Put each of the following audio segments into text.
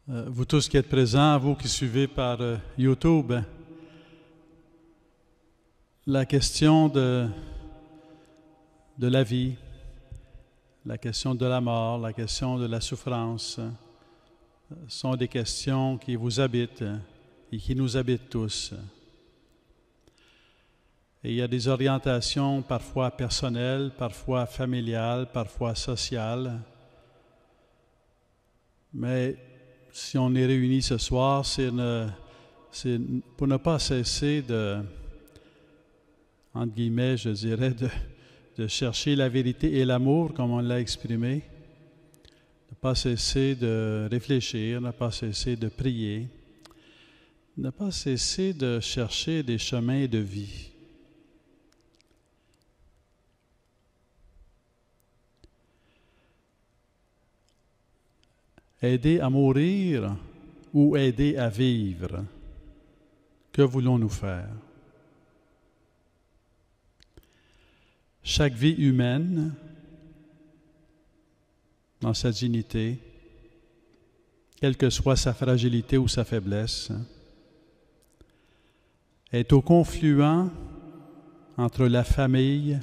Vous tous qui êtes présents, vous qui suivez par YouTube, la question de la vie, la question de la mort, la question de la souffrance, sont des questions qui vous habitent et qui nous habitent tous. Et il y a des orientations parfois personnelles, parfois familiales, parfois sociales. Mais si on est réunis ce soir, c'est pour ne pas cesser de, entre guillemets, je dirais, de chercher la vérité et l'amour, comme on l'a exprimé, ne pas cesser de réfléchir, ne pas cesser de prier, ne pas cesser de chercher des chemins de vie. Aider à mourir ou aider à vivre? Que voulons-nous faire? Chaque vie humaine, dans sa dignité, quelle que soit sa fragilité ou sa faiblesse, est au confluent entre la famille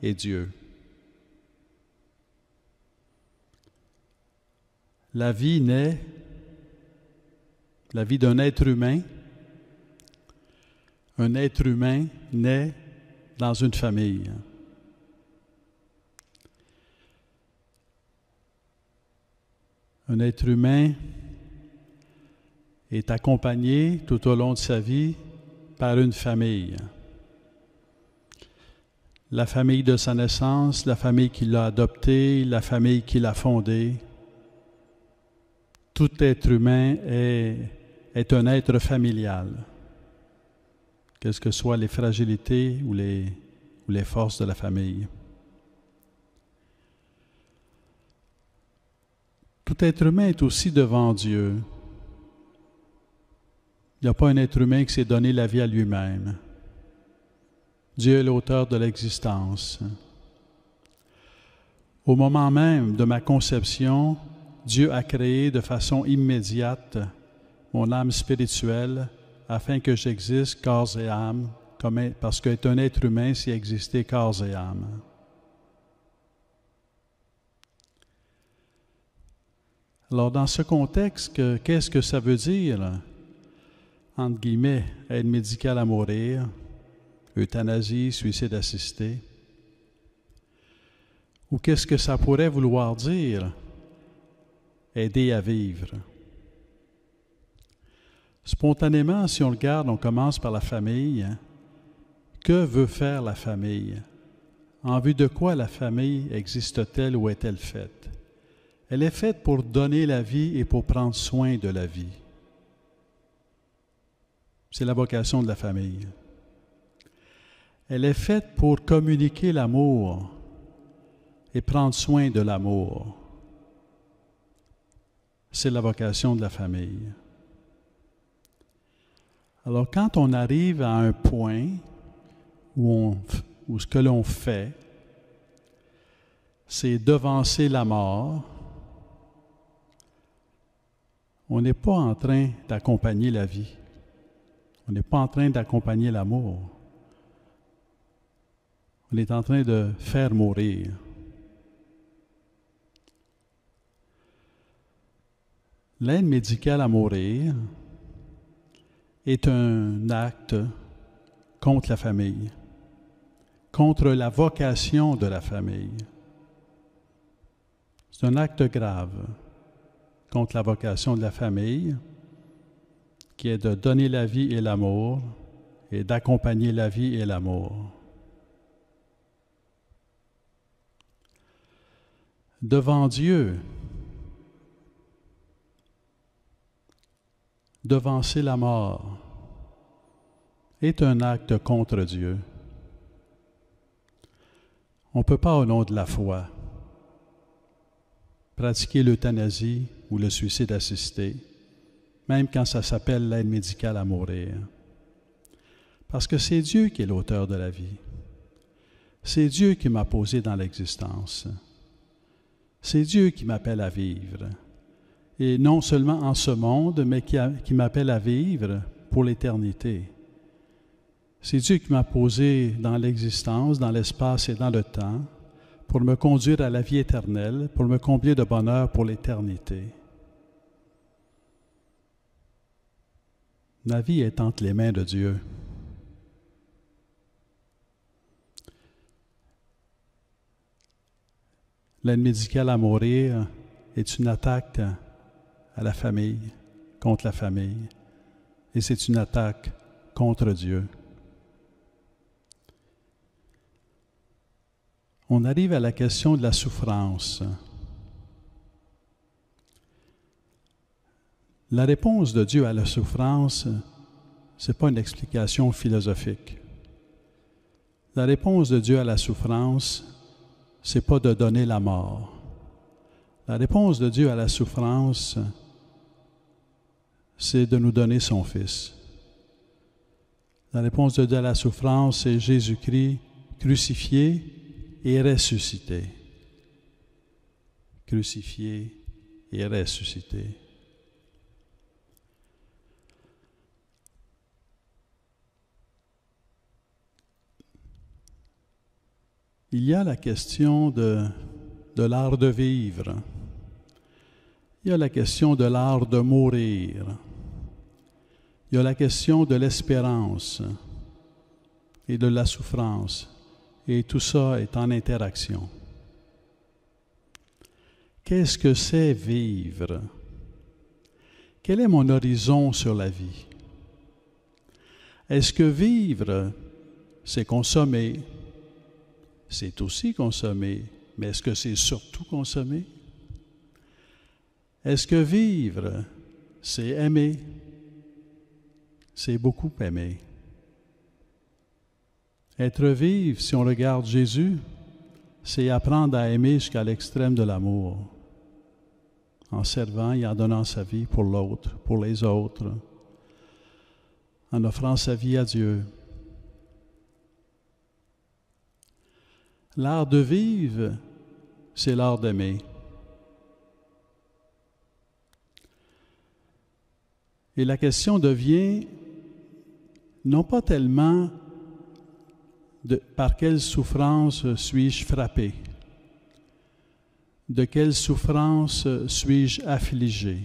et Dieu. La vie naît, la vie d'un être humain. Un être humain naît dans une famille. Un être humain est accompagné tout au long de sa vie par une famille. La famille de sa naissance, la famille qui l'a adopté, la famille qui l'a fondé. Tout être humain est un être familial, quelles que soient les fragilités ou les forces de la famille. Tout être humain est aussi devant Dieu. Il n'y a pas un être humain qui s'est donné la vie à lui-même. Dieu est l'auteur de l'existence. Au moment même de ma conception, Dieu a créé de façon immédiate mon âme spirituelle afin que j'existe corps et âme, parce qu'être un être humain, c'est exister corps et âme. Alors, dans ce contexte, qu'est-ce que ça veut dire, entre guillemets, aide médicale à mourir, euthanasie, suicide assisté? Ou qu'est-ce que ça pourrait vouloir dire? Aider à vivre. Spontanément, si on regarde, on commence par la famille. Que veut faire la famille? En vue de quoi la famille existe-t-elle ou est-elle faite? Elle est faite pour donner la vie et pour prendre soin de la vie. C'est la vocation de la famille. Elle est faite pour communiquer l'amour et prendre soin de l'amour. C'est la vocation de la famille. Alors, quand on arrive à un point où ce que l'on fait, c'est devancer la mort, on n'est pas en train d'accompagner la vie. On n'est pas en train d'accompagner l'amour. On est en train de faire mourir. L'aide médicale à mourir est un acte contre la famille, contre la vocation de la famille. C'est un acte grave contre la vocation de la famille, qui est de donner la vie et l'amour et d'accompagner la vie et l'amour. Devant Dieu, devancer la mort est un acte contre Dieu. On ne peut pas, au nom de la foi, pratiquer l'euthanasie ou le suicide assisté, même quand ça s'appelle l'aide médicale à mourir. Parce que c'est Dieu qui est l'auteur de la vie. C'est Dieu qui m'a posé dans l'existence. C'est Dieu qui m'appelle à vivre. et non seulement en ce monde, mais qui m'appelle à vivre pour l'éternité. C'est Dieu qui m'a posé dans l'existence, dans l'espace et dans le temps, pour me conduire à la vie éternelle, pour me combler de bonheur pour l'éternité. Ma vie est entre les mains de Dieu. L'aide médicale à mourir est une attaque à la famille, contre la famille, et c'est une attaque contre Dieu. On arrive à la question de la souffrance. La réponse de Dieu à la souffrance, ce n'est pas une explication philosophique. La réponse de Dieu à la souffrance, ce n'est pas de donner la mort. La réponse de Dieu à la souffrance, c'est de nous donner son Fils. La réponse de Dieu à la souffrance, c'est Jésus-Christ crucifié et ressuscité. Crucifié et ressuscité. Il y a la question de l'art de vivre. Il y a la question de l'art de mourir. Il y a la question de l'espérance et de la souffrance. Et tout ça est en interaction. Qu'est-ce que c'est vivre? Quel est mon horizon sur la vie? Est-ce que vivre, c'est consommer? C'est aussi consommer, mais est-ce que c'est surtout consommer? Est-ce que vivre, c'est aimer? C'est beaucoup aimer. Être vivre, si on regarde Jésus, c'est apprendre à aimer jusqu'à l'extrême de l'amour, en servant et en donnant sa vie pour l'autre, pour les autres, en offrant sa vie à Dieu. L'art de vivre, c'est l'art d'aimer. Et la question devient non pas tellement par quelle souffrance suis-je frappé, de quelle souffrance suis-je affligé,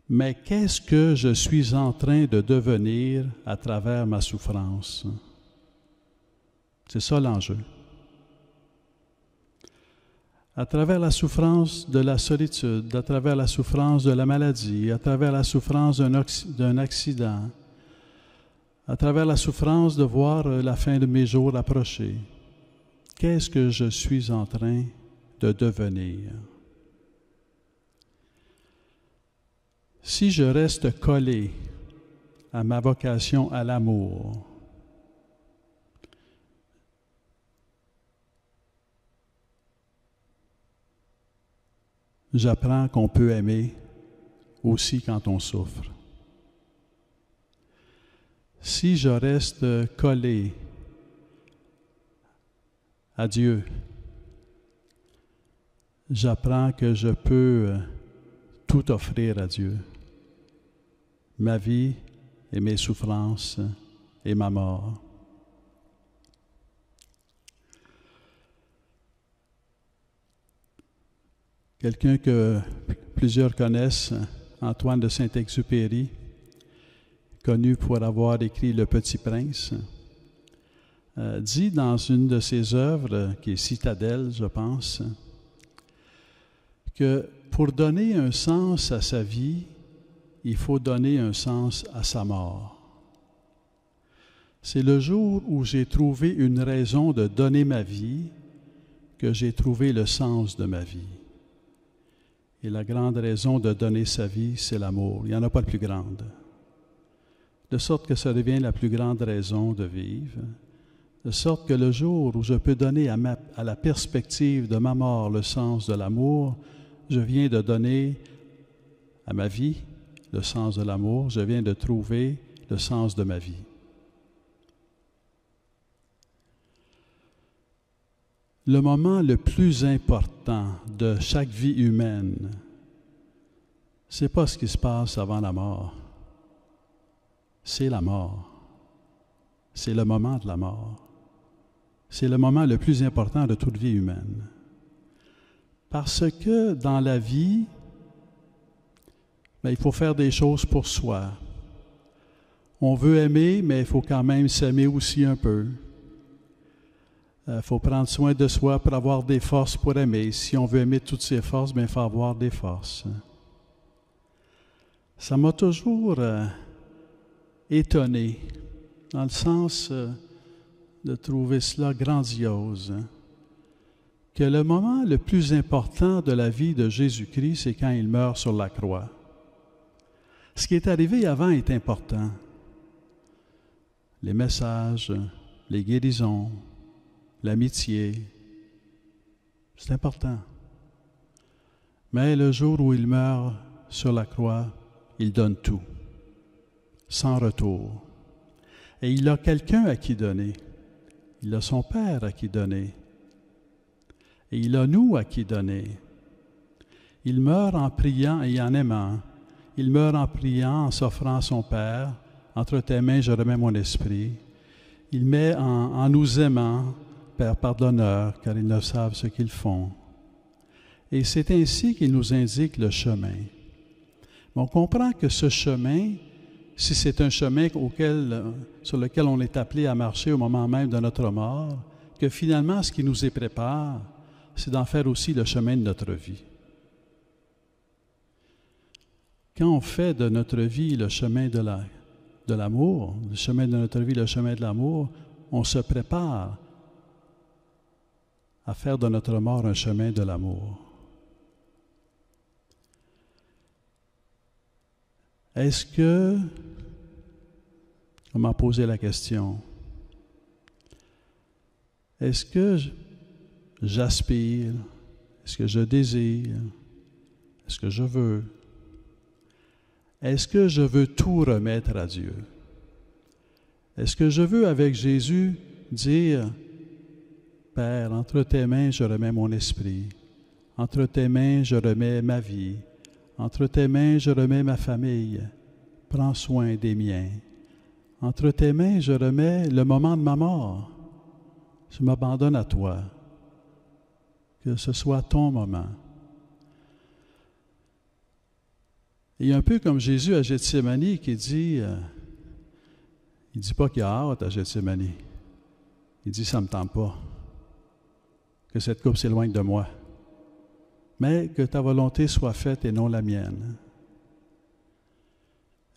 mais qu'est-ce que je suis en train de devenir à travers ma souffrance? C'est ça l'enjeu. À travers la souffrance de la solitude, à travers la souffrance de la maladie, à travers la souffrance d'un accident, à travers la souffrance de voir la fin de mes jours approcher, qu'est-ce que je suis en train de devenir? Si je reste collé à ma vocation à l'amour, j'apprends qu'on peut aimer aussi quand on souffre. Si je reste collé à Dieu, j'apprends que je peux tout offrir à Dieu. Ma vie et mes souffrances et ma mort. Quelqu'un que plusieurs connaissent, Antoine de Saint-Exupéry, connu pour avoir écrit Le Petit Prince, dit dans une de ses œuvres, qui est Citadelle, je pense, que pour donner un sens à sa vie, il faut donner un sens à sa mort. C'est le jour où j'ai trouvé une raison de donner ma vie que j'ai trouvé le sens de ma vie. Et la grande raison de donner sa vie, c'est l'amour. Il n'y en a pas de plus grande. De sorte que ça devient la plus grande raison de vivre. De sorte que le jour où je peux donner à la perspective de ma mort le sens de l'amour, je viens de donner à ma vie le sens de l'amour, je viens de trouver le sens de ma vie. Le moment le plus important de chaque vie humaine, ce n'est pas ce qui se passe avant la mort. C'est la mort. C'est le moment de la mort. C'est le moment le plus important de toute vie humaine. Parce que dans la vie, il faut faire des choses pour soi. On veut aimer, mais il faut quand même s'aimer aussi un peu. Il faut prendre soin de soi pour avoir des forces pour aimer. Si on veut aimer toutes ses forces, il faut avoir des forces. Ça m'a toujours étonné, dans le sens de trouver cela grandiose, que le moment le plus important de la vie de Jésus-Christ, c'est quand il meurt sur la croix. Ce qui est arrivé avant est important. Les messages, les guérisons, l'amitié, c'est important. Mais le jour où il meurt sur la croix, il donne tout, sans retour. Et il a quelqu'un à qui donner. Il a son Père à qui donner. Et il a nous à qui donner. Il meurt en priant et en aimant. Il meurt en priant, en s'offrant à son Père. Entre tes mains, je remets mon esprit. Il met en nous aimant, Père pardonneur, car ils ne savent ce qu'ils font. Et c'est ainsi qu'il nous indique le chemin. Mais on comprend que ce chemin, si c'est un chemin sur lequel on est appelé à marcher au moment même de notre mort, que finalement, ce qui nous y prépare, c'est d'en faire aussi le chemin de notre vie. Quand on fait de notre vie le chemin de l'amour, le chemin de notre vie, le chemin de l'amour, on se prépare à faire de notre mort un chemin de l'amour. Est-ce que, on m'a posé la question, est-ce que j'aspire, est-ce que je désire, est-ce que je veux, est-ce que je veux tout remettre à Dieu? Est-ce que je veux, avec Jésus, dire, Père, entre tes mains, je remets mon esprit, entre tes mains, je remets ma vie, entre tes mains, je remets ma famille, prends soin des miens. Entre tes mains, je remets le moment de ma mort. Je m'abandonne à toi. Que ce soit ton moment. Et un peu comme Jésus à Gethsémani qui dit, il ne dit pas qu'il a hâte à Gethsémani. Il dit, ça ne me tente pas. Que cette coupe s'éloigne de moi. Mais que ta volonté soit faite et non la mienne.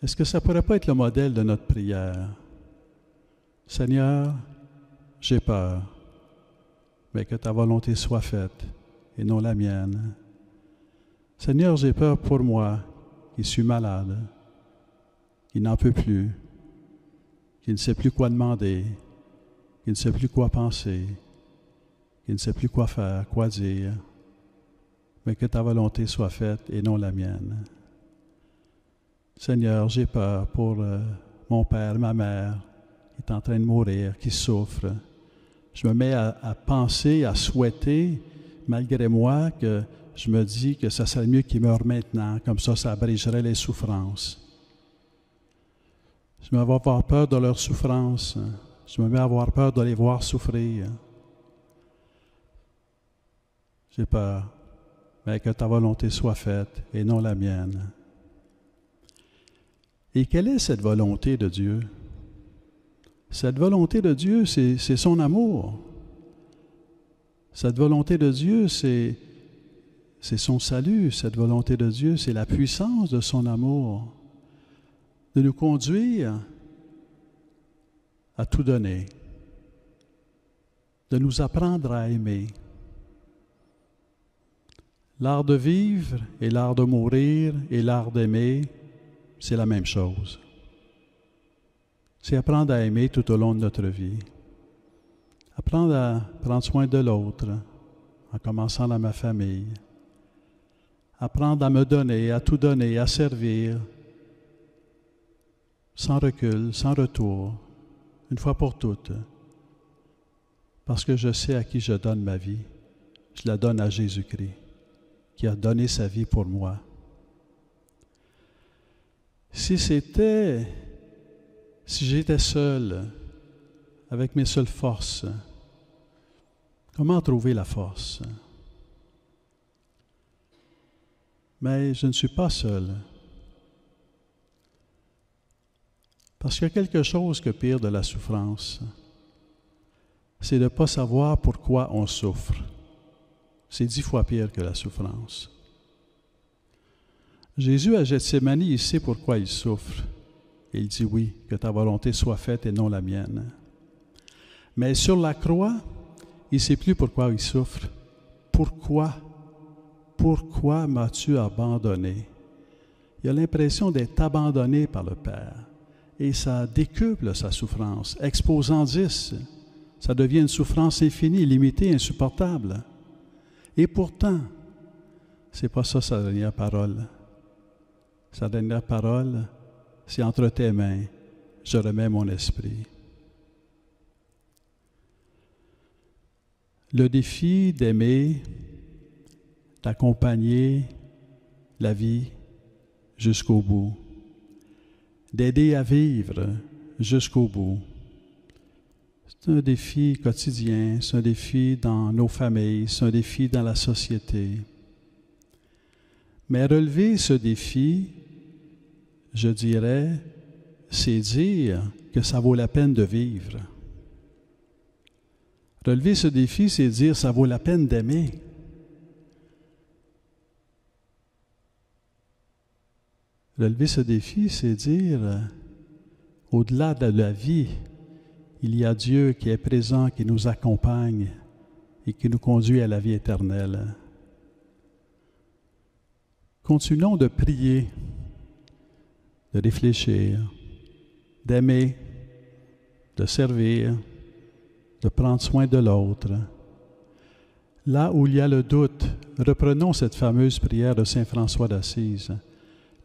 Est-ce que ça ne pourrait pas être le modèle de notre prière? Seigneur, j'ai peur, mais que ta volonté soit faite et non la mienne. Seigneur, j'ai peur pour moi, qui suis malade, qui n'en peut plus, qui ne sait plus quoi demander, qui ne sait plus quoi penser, qui ne sait plus quoi faire, quoi dire, mais que ta volonté soit faite et non la mienne. Seigneur, j'ai peur pour mon père, ma mère, qui est en train de mourir, qui souffre. Je me mets à penser, à souhaiter, malgré moi, que je me dis que ça serait mieux qu'ils meurent maintenant, comme ça abrégerait les souffrances. Je me mets à avoir peur de leurs souffrances. Je me mets à avoir peur de les voir souffrir. J'ai peur, mais que ta volonté soit faite et non la mienne. Et quelle est cette volonté de Dieu? Cette volonté de Dieu, c'est son amour. Cette volonté de Dieu, c'est son salut. Cette volonté de Dieu, c'est la puissance de son amour. De nous conduire à tout donner. De nous apprendre à aimer. L'art de vivre et l'art de mourir et l'art d'aimer, c'est la même chose. C'est apprendre à aimer tout au long de notre vie. Apprendre à prendre soin de l'autre, en commençant dans ma famille. Apprendre à me donner, à tout donner, à servir, sans recul, sans retour, une fois pour toutes. Parce que je sais à qui je donne ma vie. Je la donne à Jésus-Christ, qui a donné sa vie pour moi. Si j'étais seul, avec mes seules forces, comment trouver la force? Mais je ne suis pas seul. Parce qu'il y a quelque chose que pire de la souffrance, c'est de ne pas savoir pourquoi on souffre. C'est 10 fois pire que la souffrance. Jésus à Gethsémani, il sait pourquoi il souffre. Et il dit oui, que ta volonté soit faite et non la mienne. Mais sur la croix, il ne sait plus pourquoi il souffre. Pourquoi m'as-tu abandonné? Il a l'impression d'être abandonné par le Père. Et ça décuple sa souffrance. Exposant 10, ça devient une souffrance infinie, limitée, insupportable. Et pourtant, ce n'est pas ça sa dernière parole. Sa dernière parole, c'est entre tes mains, je remets mon esprit. Le défi d'aimer, d'accompagner la vie jusqu'au bout, d'aider à vivre jusqu'au bout. C'est un défi quotidien, c'est un défi dans nos familles, c'est un défi dans la société. Mais relever ce défi, je dirais, c'est dire que ça vaut la peine de vivre. Relever ce défi, c'est dire ça vaut la peine d'aimer. Relever ce défi, c'est dire, au-delà de la vie, il y a Dieu qui est présent, qui nous accompagne et qui nous conduit à la vie éternelle. Continuons de prier, de réfléchir, d'aimer, de servir, de prendre soin de l'autre. Là où il y a le doute, reprenons cette fameuse prière de Saint François d'Assise.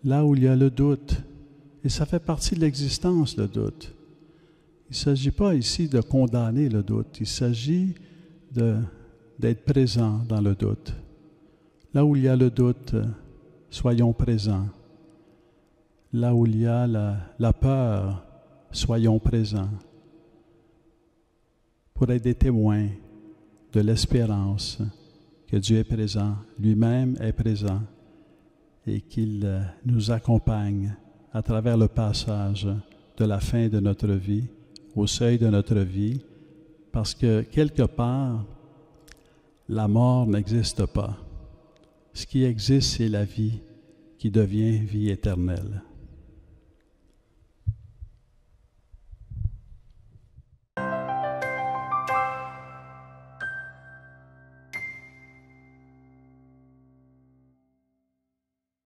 Là où il y a le doute, et ça fait partie de l'existence, le doute. Il ne s'agit pas ici de condamner le doute, il s'agit d'être présent dans le doute. Là où il y a le doute, soyons présents. Là où il y a la peur, soyons présents. Pour être des témoins de l'espérance que Dieu est présent, lui-même est présent et qu'il nous accompagne à travers le passage de la fin de notre vie, au seuil de notre vie, parce que quelque part, la mort n'existe pas. Ce qui existe, c'est la vie qui devient vie éternelle.